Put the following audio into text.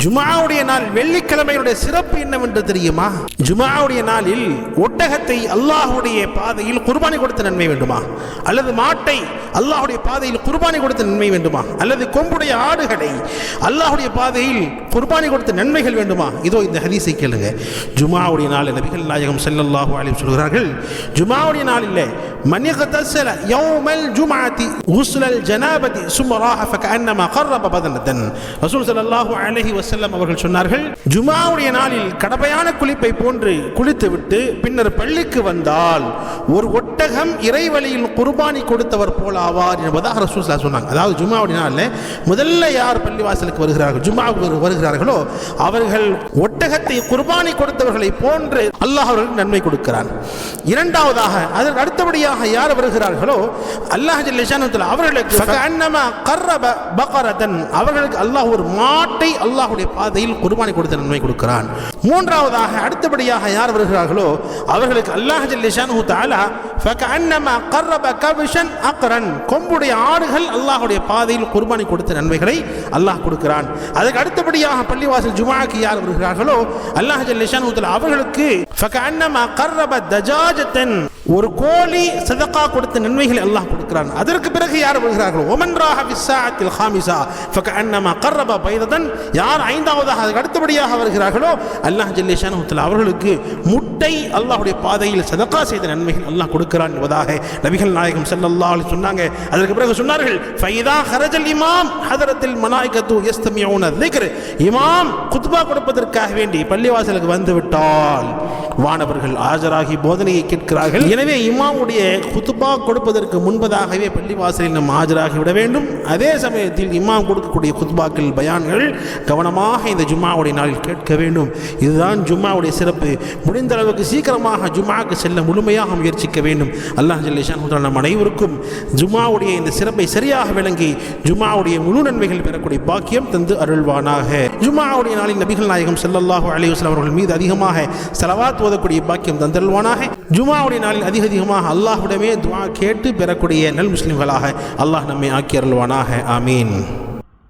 ஜுமாவுடைய நாள் வெள்ளிக்கிழமையுடைய சிறப்பு என்னவென்று தெரியுமா? ஜுமாவுடைய நாளில் ஒட்டகத்தை அல்லாஹ்வுடைய பாதையில் குர்பானி கொடுத்த நன்மை வேண்டுமா, அல்லது மாட்டை அல்லாஹ்வுடைய பாதையில் குர்பானி கொடுத்த நன்மை வேண்டுமா, அல்லது கொம்புடைய ஆடுகளை அல்லாஹ்வுடைய பாதையில் குர்பானி கொடுத்த நன்மைகள் வேண்டுமா? இதோ இந்த ஹதீஸை கேளுங்க. ஜுமாவுடைய நாள் நபிகள் நாயகம் ஸல்லல்லாஹு அலைஹி வஸல்லம் சொல்கிறார்கள், ஜுமாவுடைய நாளில் மன் இக்தஸல யௌமல் ஜும்ஆத்தி குஸ்லல் ஜனாபதி சும்ம ராஹ ஃபகஅன்னமா கர்ரப பதனதன். ரசூல் ஸல்லல்லாஹு அலைஹி வஸல்லம் அவர்கள் சொன்னார்கள், ஜுமாவுடைய நாளில் கடமையான குளிப்பை போன்று குளித்துவிட்டு பின்னர் பள்ளிக்கு வந்தால் ஒரு ஒட்டகம் இறைவழியில் குர்பானி கொடுத்தவர் போல ஆவார் என்பதாக ரசூல் ஸல்லல்லாஹு அலைஹி சொன்னாங்க. அதாவது ஜுமாவுடைய நாளில் முதல்ல யார் பள்ளிவாசலுக்கு வருகிறார்கள், ஜுமாவுக்கு வருகிறார்களோ அவர்கள் ஒட்டகத்தை குர்பானி கொடுத்தவர்களை போன்று அல்லாஹ் அவர்களுக்கு நன்மை கொடுக்கிறான். இரண்டாவதாக அதற்கு அடுத்தபடியாக யார் வருகிறார்களோ அல்லாஹ் ஜல்ல ஷானுஹு அவர்களுக்கு ஃபகஅன்னமா கர்ரப பகரதன், அவர்களுக்கு அல்லாஹ் ஒரு மாட்டை அல்லாஹ்வுடைய பாதையில் குர்பானி கொடுத்த நன்மை கொடுக்கிறான். மூன்றாவதாக அடுத்தபடியாக யார் வருகிறார்களோ அவர்களுக்கு அல்லாஹ் ஜல்ல ஷானுஹு தஆலா ஃபகஅன்னமா கர்ரப கப்ஷன் அக்ரன், கொம்புடைய ஆடுகள் அல்லாஹ்வுடைய பாதையில் குர்பானி கொடுத்த நன்மைகளை அல்லாஹ் கொடுக்கிறான். அதுக்கு அடுத்தபடியாக பள்ளிவாசல் ஜுமாக்கு யார் வருகிறார்களோ அல்லாஹ் ஜல்ல ஷானுஹு தஆலா அவர்களுக்கு ஃபகஅன்னமா கர்ரப தஜாஜத்தன், ஒரு கோழி சதகா கொடுத்த நன்மைகளை அல்லாஹ் கொடுக்கிறான். அதற்கு பிறகு யார் வருகிறார்களோ ஒமன் ராஹ ஃபிஸ்ஸாஅத்தில் ஹாமிஸா ஃபகஅன்னமா கர்ரப பைதன், யார் ஐந்தாவதாக அதுக்கு அடுத்தபடியாக வருகிறார்களோ அல்லாஹ் ஜல்ல ஷானுஹு தஆலா அவர்களுக்கு முட்டை அல்லாஹ்வுடைய பாதையில் சதகா செய்த நன்மைகள் அல்லாஹ் கொடுக்கிறான் என்பதாக நபிகள் நாயகம் ஸல்லல்லாஹு அலைஹி சொன்னாங்க. அதற்கு பிறகு சொன்னார்கள், ஃபைதா ஹரஜல் இமாம் ஹதரத்தில் மலாயிகத்து யஸ்தமிஊன ذிக்ர், இமாம் குத்பா கொடுப்பதற்காக வேண்டி பள்ளிவாசலுக்கு வந்து விட்டால் வானவர்கள் ஆஜராகி போதனையை கேட்கிறார்கள். எனவே இமாமுடைய குத்பா கொடுப்பதற்கு முன்பதாகவே பள்ளிவாசலில் நாம் ஆஜராகி விட வேண்டும். அதே சமயத்தில் இமாம் கொடுக்கக்கூடிய குத்பாக்கள் பயான்கள் கவனமாக இந்த ஜும்மாவுடைய நாளில் கேட்க வேண்டும். இதுதான் ஜும்மாவுடைய சிறப்பு. முடிந்த அளவுக்கு சீக்கிரமாக ஜும்மாவுக்கு செல்ல முழுமையாக முயற்சிக்க வேண்டும். அல்லாஹ் ஜல்ல ஷானுஹு நம் அனைவருக்கும் ஜும்மாவுடைய இந்த சிறப்பை சரியாக விளங்கி ஜும்மாவுடைய முழு நன்மைகள் பெறக்கூடிய பாக்கியம் தந்து அருள்வானாக. ஜும்மாவுடைய நாளில் நபிகள் நாயகம் ஸல்லல்லாஹு அலைஹி வஸல்லம் அவர்கள் மீது அதிகமாக ஸலவாத் ஓதக்கூடிய பாக்கியம் தந்தருள்வானாக. ஜும்மாவுடைய நாளில் அதிகமாக அல்லாஹ்விடமே துஆ கேட்டு பெறக்கூடிய நல் முஸ்லிம்களாக அல்லாஹ் நம்மை ஆக்கி அருள்வானாக. ஆமீன்.